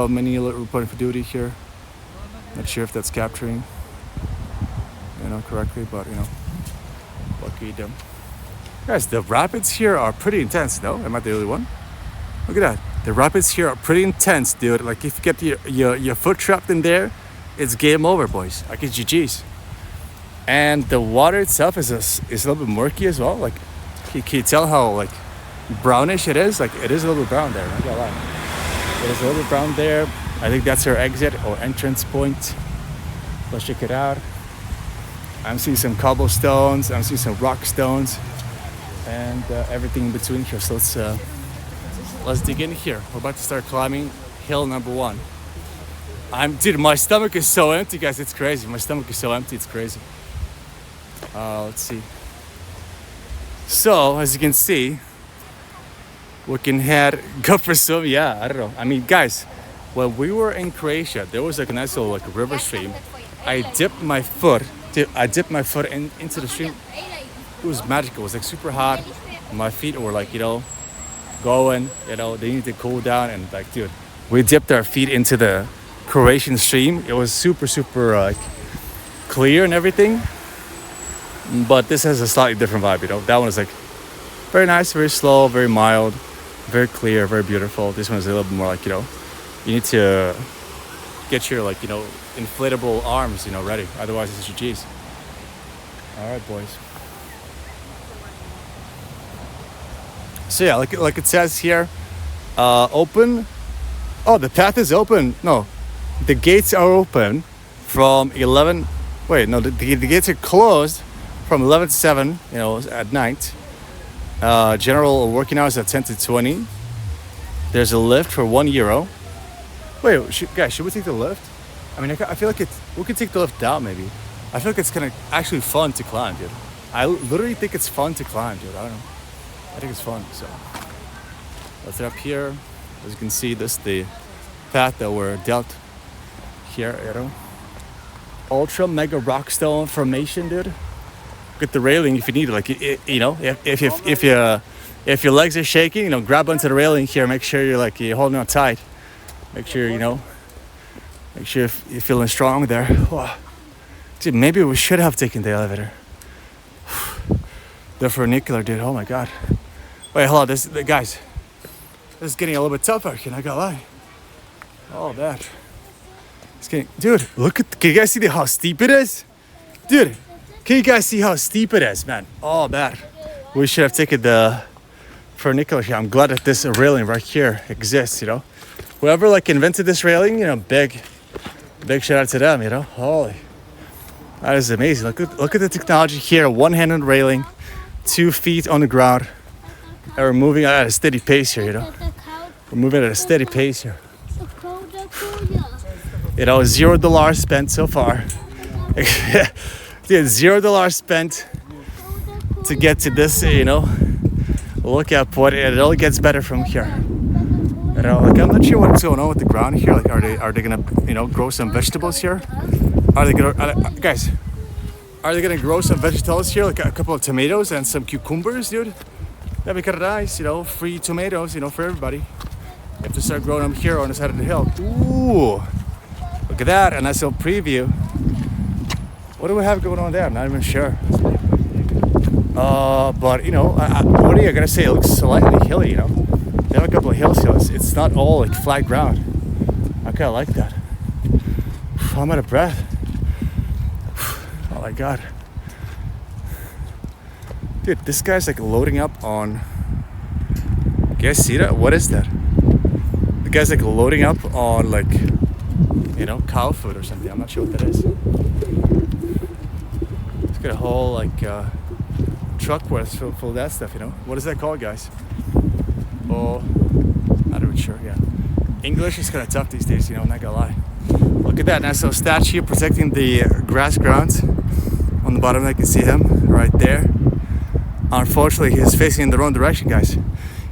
many reporting for duty here. Not sure if that's capturing, correctly, but what can you do? Guys, the rapids here are pretty intense, though. Am I the only one? Look at that. The rapids here are pretty intense, dude. Like, if you get your foot trapped in there, it's game over, boys. Like, it's GG's. And the water itself is a little bit murky as well. Like, can you tell how, like, brownish it is? Like, it is a little bit brown there. I'm not gonna lie. It is a little bit brown there. I think that's our exit or entrance point. Let's check it out. I'm seeing some cobblestones. I'm seeing some rock stones. And everything in between here. So let's dig in here. We're about to start climbing hill number 1. Dude, my stomach is so empty, guys. It's crazy. My stomach is so empty. It's crazy. Let's see. So, as you can see, we can go for some, yeah, I don't know. I mean, guys, when we were in Croatia, there was like a nice little like river stream. I dipped my foot into the stream. It was magical. It was like super hot. My feet were like, going, they need to cool down. And like, dude, we dipped our feet into the Croatian stream. It was super, super clear and everything. But this has a slightly different vibe, That one is like very nice, very slow, very mild, very clear, very beautiful. This one is a little bit more like, you need to get your like, inflatable arms, ready. Otherwise, it's GG's. All right, boys. So yeah, like it says here, open. Oh, the path is open. No, the gates are open from 11. Wait, no, the gates are closed from 11 to 7, at night. General working hours at 10 to 20. There's a lift for €1. Wait, guys, should we take the lift? I mean, I feel like we could take the lift down maybe. I feel like it's kind of actually fun to climb, dude. I literally think it's fun to climb, dude. I don't know. I think it's fun, so let's head up here. As you can see, this is the path that we're dealt here, Ultra mega rockstone formation, dude. Get the railing if you need it. Like, if your legs are shaking, grab onto the railing here. Make sure you're holding on tight. Make sure you're feeling strong there. Wow. Dude, maybe we should have taken the elevator. The funicular, dude. Oh my god. Wait, hold on. Guys, this is getting a little bit tougher. Can I go lie? Oh, that. It's getting. Dude, can you guys see how steep it is? Dude, can you guys see how steep it is, man? Oh, bad. We should have taken the funicular here. I'm glad that this railing right here exists. Whoever invented this railing, big shout out to them. Holy. That is amazing. Look at the technology here. One-handed railing, 2 feet on the ground. And we're moving at a steady pace here, We're moving at a steady pace here. $0 spent so far. Dude, $0 spent to get to this, lookout point. And it only gets better from here. I'm not sure what's going on with the ground here. Are they gonna, grow some vegetables here? Are they gonna grow some vegetables here, like a couple of tomatoes and some cucumbers, dude? That'd be kind of nice, free tomatoes, for everybody. You have to start growing them here on the side of the hill. Ooh, look at that, a nice little preview. What do we have going on there? I'm not even sure. But what are you gonna say? It looks slightly hilly, They have a couple of hills here. It's not all flat ground. I kind of like that. I'm out of breath. Oh my god. Dude, this guy's loading up on. You guys see that? What is that? The guy's loading up on cow food or something. I'm not sure what that is. It's got a whole truck worth full of that stuff. What is that called, guys? Oh, not even sure. Yeah, English is kind of tough these days. I'm not gonna lie. Look at that nice little statue protecting the grass grounds. On the bottom, I can see him right there. Unfortunately, he's facing in the wrong direction, guys.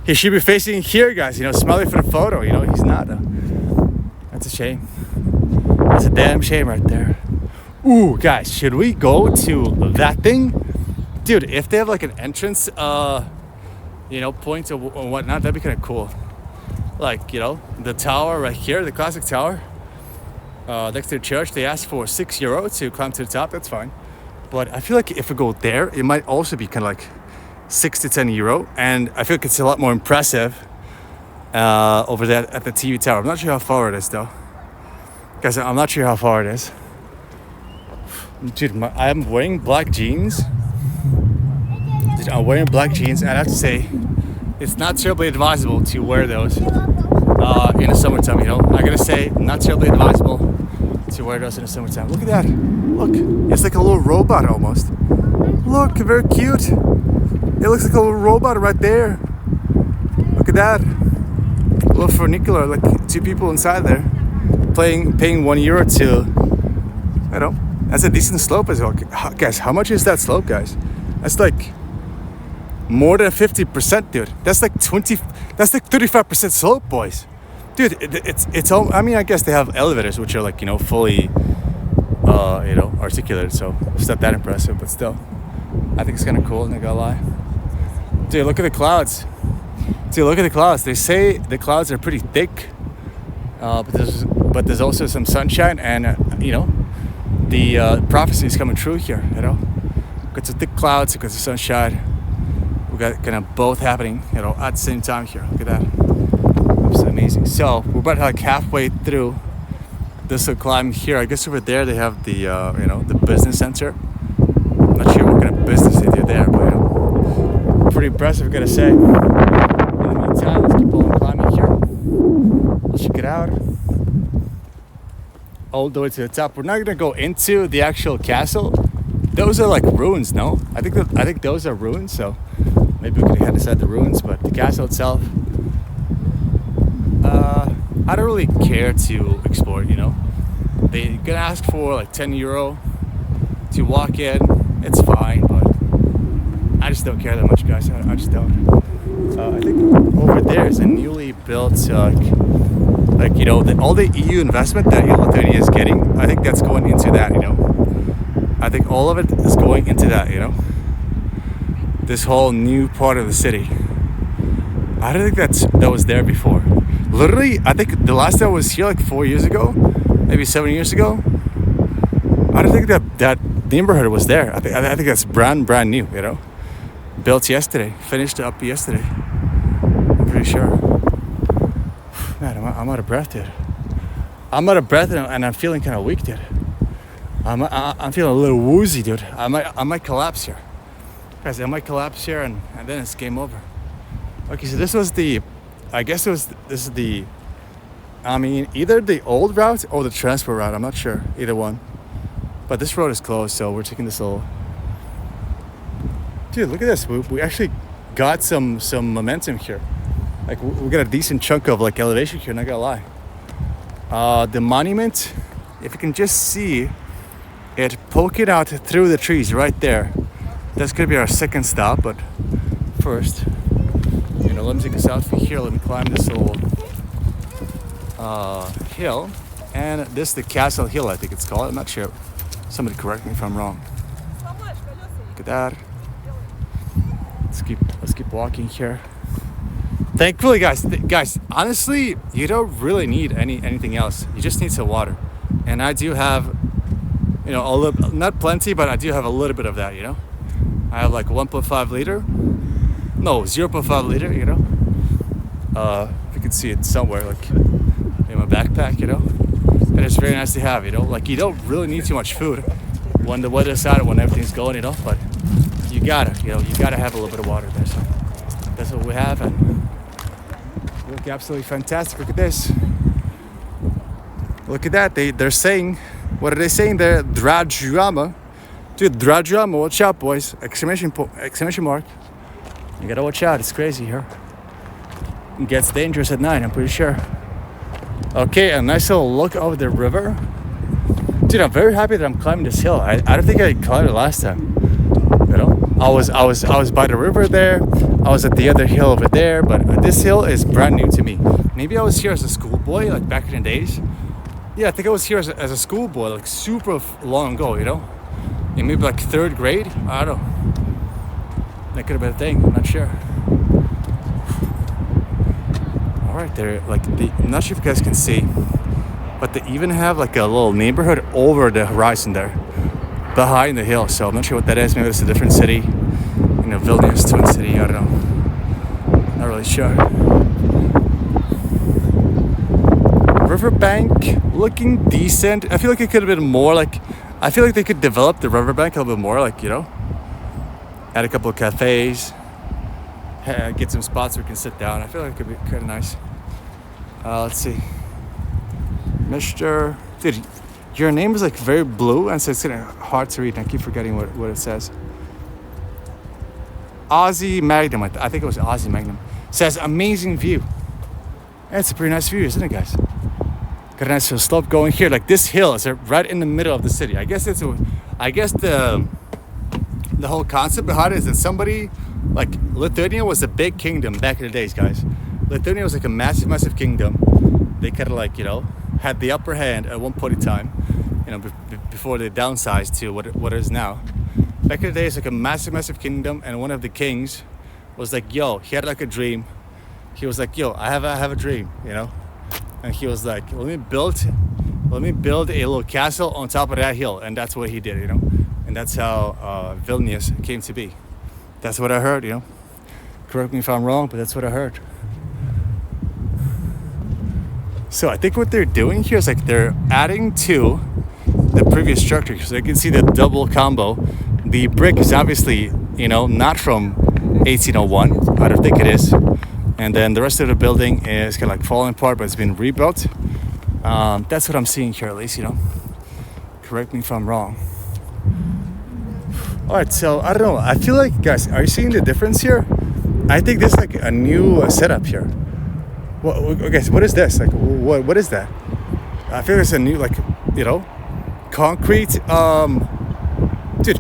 He should be facing here, guys. Smiling for the photo. He's not. That's a shame. That's a damn shame right there. Ooh, guys, should we go to that thing? Dude, if they have an entrance, point or whatnot, that'd be kind of cool. Like, you know, the tower right here, the classic tower, next to the church, they asked for €6 to climb to the top. That's fine. But I feel like if we go there, it might also be kind of like €6 to €10. And I feel like it's a lot more impressive over there at the TV tower. I'm not sure how far it is though. Guys, I'm not sure how far it is. Dude, I'm wearing black jeans. Dude, I'm wearing black jeans, and I have to say, it's not terribly advisable to wear those in the summertime, you know. I gotta say, not terribly advisable to wear those in the summertime. Look at that. Look, it's like a little robot almost. Look, very cute. It looks like a little robot right there. Look at that. A little funicular, like 2 people inside there, paying €1 to, I don't know. That's a decent slope as well. Guys, how much is that slope, guys? That's like more than 50%, dude. That's like 35% slope, boys. Dude, it's all, I mean, I guess they have elevators which are like, you know, fully articulated, so it's not that impressive, but still, I think it's kind of cool, not gonna lie. Dude, look at the clouds. Dude, look at the clouds. They say the clouds are pretty thick, but there's also some sunshine, and you know, the prophecy is coming true here, you know. Got some thick clouds, got some sunshine. We got kind of both happening, you know, at the same time here. Look at that. Absolutely amazing. So we're about like halfway through this little climb here. I guess over there they have the the business center. I'm not sure what kind of business they do there, but pretty impressive, I gotta say. In the meantime, let's keep on climbing here. Let's check it out. All the way to the top. We're not gonna go into the actual castle. Those are like ruins, no? I think those are ruins, so maybe we can head inside the ruins, but the castle itself, I don't really care to explore, you know. They're gonna ask for like €10 to walk in. It's fine, but I just don't care that much, guys. I just don't. I think over there is a newly built, like you know, all the EU investment that Lithuania is getting. I think that's going into that, you know. I think all of it is going into that, you know. This whole new part of the city. I don't think that was there before. Literally, I think the last time I was here like 4 years ago, maybe 7 years ago. I don't think that neighborhood was there. I think that's brand new, you know. Built yesterday, finished up yesterday. I'm pretty sure. Man, I'm out of breath, dude. I'm out of breath and I'm feeling kind of weak, dude. I'm feeling a little woozy, dude. I might collapse here. Guys, I might collapse here and then it's game over. Okay, so this is the, I mean, either the old route or the transport route. I'm not sure, either one. But this road is closed, so we're taking this little... Dude, look at this. We actually got some momentum here. Like, we got a decent chunk of like elevation here, not gonna lie. The monument, if you can just see it poking out through the trees right there. That's gonna be our second stop, but first, you know, let me take a selfie here. Let me climb this little hill, and this is the Castle Hill, I think it's called. I'm not sure. Somebody correct me if I'm wrong. Look at that. Let's keep walking here. Thankfully, guys, honestly, you don't really need anything else. You just need some water, and I do have, you know, a little, not plenty, but I do have a little bit of that, you know. I have like 1.5 liter. No, 0.5 liter, you know. If you can see it somewhere, like in my backpack, you know. And it's very nice to have, you know. Like, you don't really need too much food when the weather's out, when everything's going, you know. But you gotta have a little bit of water there. So that's what we have, and we look absolutely fantastic. Look at this. Look at that. They're saying, what are they saying there? Dradrama. Dude, Dradrama, watch out, boys. Exclamation mark. You gotta watch out, it's crazy here. It gets dangerous at night, I'm pretty sure. Okay, a nice little look over the river. Dude, I'm very happy that I'm climbing this hill. I don't think I climbed it last time. You know? I was by the river there. I was at the other hill over there, but this hill is brand new to me. Maybe I was here as a schoolboy, like back in the days. Yeah, I think I was here as a schoolboy, like super long ago, you know? In maybe like 3rd grade, I don't know. That could have been a thing, I'm not sure. All right there, like I'm not sure if you guys can see, but they even have like a little neighborhood over the horizon there, behind the hill. So I'm not sure what that is. Maybe it's a different city. You know, Vilnius, Twin City. I don't know. Not really sure. Riverbank looking decent. I feel like it could have been more like. I feel like they could develop the riverbank a little bit more, like, you know, add a couple of cafes, get some spots where we can sit down. I feel like it could be kind of nice. Let's see. Mr. Dude, your name is like very blue, and so it's kind of hard to read. And I keep forgetting what it says. Aussie Magnum, I think it was Aussie Magnum. Says amazing view. And it's a pretty nice view, isn't it, guys? Got a nice little slope going here. Like this hill is right in the middle of the city. I guess the whole concept behind it is that somebody, like Lithuania was a big kingdom back in the days, guys. Lithuania was like a massive kingdom. They kind of like, you know, had the upper hand at one point in time, you know, before they downsized to what it is now. Back in the day, it's like a massive kingdom, and one of the kings was like, yo, he had like a dream. He was like, yo, I have a dream, you know? And he was like, let me build a little castle on top of that hill. And that's what he did, you know? And that's how Vilnius came to be. That's what I heard, you know? Correct me if I'm wrong, but that's what I heard. So I think what they're doing here is like they're adding to the previous structure. So you can see the double combo. The brick is obviously, you know, not from 1801. I don't think it is. And then the rest of the building is kind of like falling apart, but it's been rebuilt. That's what I'm seeing here, at least, you know. Correct me if I'm wrong. All right, so I don't know. I feel like, guys, are you seeing the difference here? I think this is like a new setup here. Well, okay, so what is this? Like, what is that? I feel it's a new, like, you know, concrete,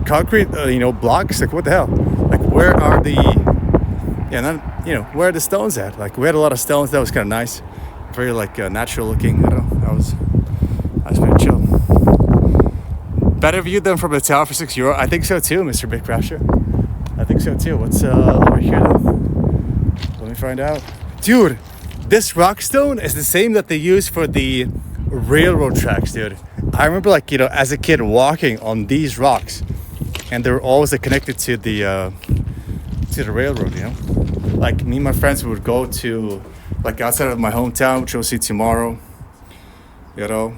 concrete, you know, blocks. Like, what the hell? Like, where are the, where are the stones at? Like, we had a lot of stones. That was kind of nice. Very, like, natural looking. I don't know. That was pretty chill. Better view than from the tower for €6. I think so too, Mr. Big Crasher. I think so too. What's over here though? Let me find out. Dude, this rock stone is the same that they use for the railroad tracks, dude. I remember, like, you know, as a kid walking on these rocks, and they were always like, connected to the railroad, you know. Like, me and my friends would go to, like, outside of my hometown, which we'll see tomorrow, you know.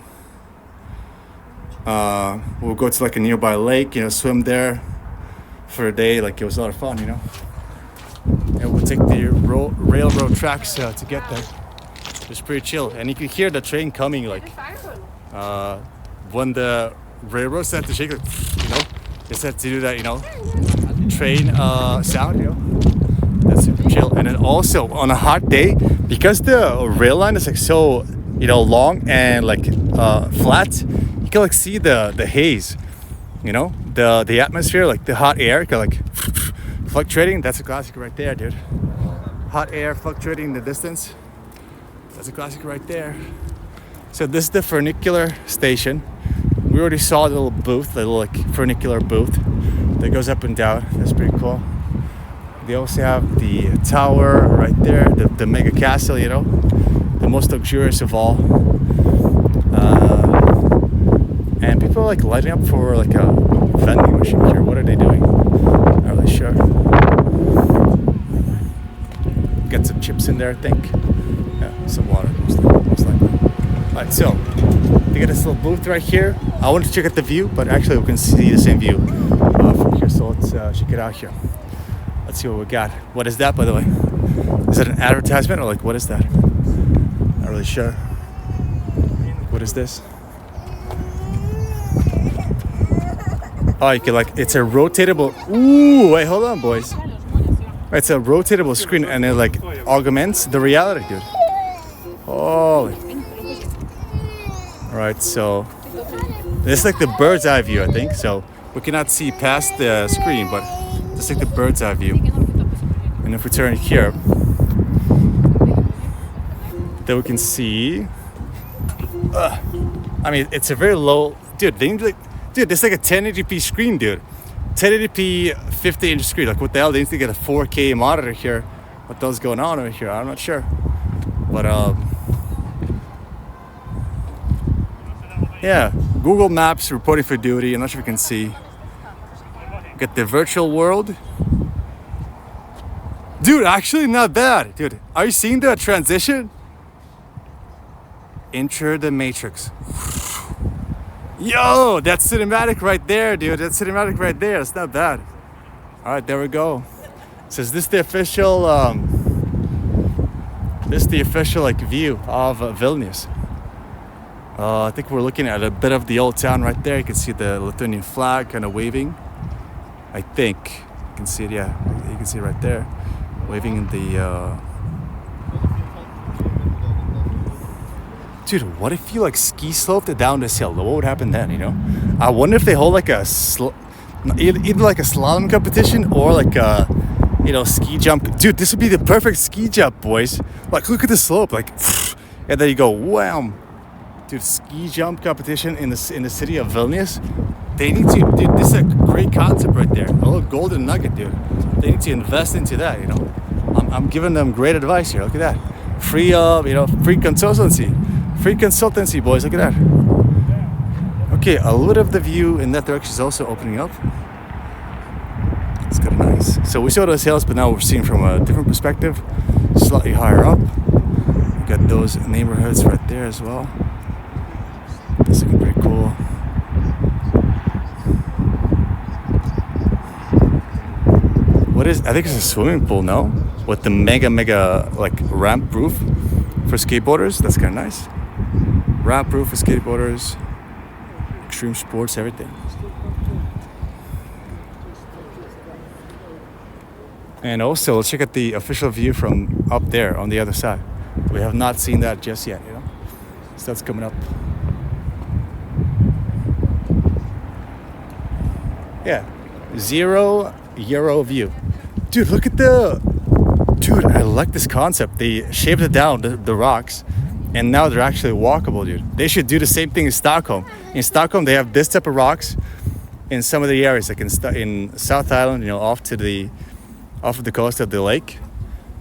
We'll go to like a nearby lake, you know, swim there for a day. Like, it was a lot of fun, you know. And we'll take the railroad tracks to get there. It was pretty chill, and you could hear the train coming, like when the railroad started to shake, like, you know, it started to do that, you know, train sound, you know. That's super chill. And then also on a hot day, because the rail line is like so, you know, long and like flat, you can like see the haze, you know, the atmosphere, like the hot air, kind of like fluctuating. That's a classic right there, dude. Hot air fluctuating in the distance. That's a classic right there. So this is the funicular station. We already saw the little booth, the little like funicular booth that goes up and down. That's pretty cool. They also have the tower right there, the mega castle, you know, the most luxurious of all. And people are like lighting up for like a vending machine here. What are they doing? Not really sure. Get some chips in there, I think. Yeah, some water, most likely. Alright, so they got this little booth right here. I wanted to check out the view, but actually we can see the same view from here. So let's check it out here. Let's see what we got. What is that, by the way? Is that an advertisement, or like, what is that? Not really sure. What is this? Oh, you can like, it's a rotatable. Ooh, wait, hold on, boys. It's a rotatable screen, and it like augments the reality, dude. Holy. All right, so this is like the bird's eye view, I think. So we cannot see past the screen, but it's like the bird's eye view. And if we turn here, then we can see. I mean, it's a very low, dude. They need like. Dude, this is like a 1080p screen, dude. 1080p 50-inch screen. Like, what the hell? They need to get a 4K monitor here. What the hell's going on over here? I'm not sure. But yeah, Google Maps reporting for duty. I'm not sure if you can see. Get the virtual world. Dude, actually not bad. Dude, are you seeing the transition? Enter the matrix. Yo, that's cinematic right there, dude. That's cinematic right there. It's not bad. All right, there we go. So is this the official like view of Vilnius? I think we're looking at a bit of the old town right there. You can see the Lithuanian flag kind of waving. I think you can see it. Yeah, you can see it right there, waving in the. Dude, what if you like ski sloped it down this hill? What would happen then? You know, I wonder if they hold like a either like a slalom competition or like a ski jump. Dude, this would be the perfect ski jump, boys. Like, look at the slope, like, and then you go wham. Dude, ski jump competition in the city of Vilnius. They need to, dude, this is a great concept right there. A little golden nugget, dude. They need to invest into that, you know. I'm giving them great advice here. Look at that. Free, free consultancy. Free consultancy, boys. Look at that. Okay, a little bit of the view in that direction is also opening up. It's kind of nice. So we saw those hills, but now we're seeing from a different perspective, slightly higher up. We got those neighborhoods right there as well. That's looking pretty cool. What is? I think it's a swimming pool, no? With the mega like ramp roof for skateboarders. That's kind of nice. Ramp roof for skateboarders, extreme sports, everything. And also, let's check out the official view from up there on the other side. We have not seen that just yet, you know. So that's coming up. Yeah, €0 view. Dude, look at dude, I like this concept. They shaved it down, the rocks, and now they're actually walkable, dude. They should do the same thing in Stockholm. In Stockholm, they have this type of rocks in some of the areas, like in South Island, you know, off of the coast of the lake.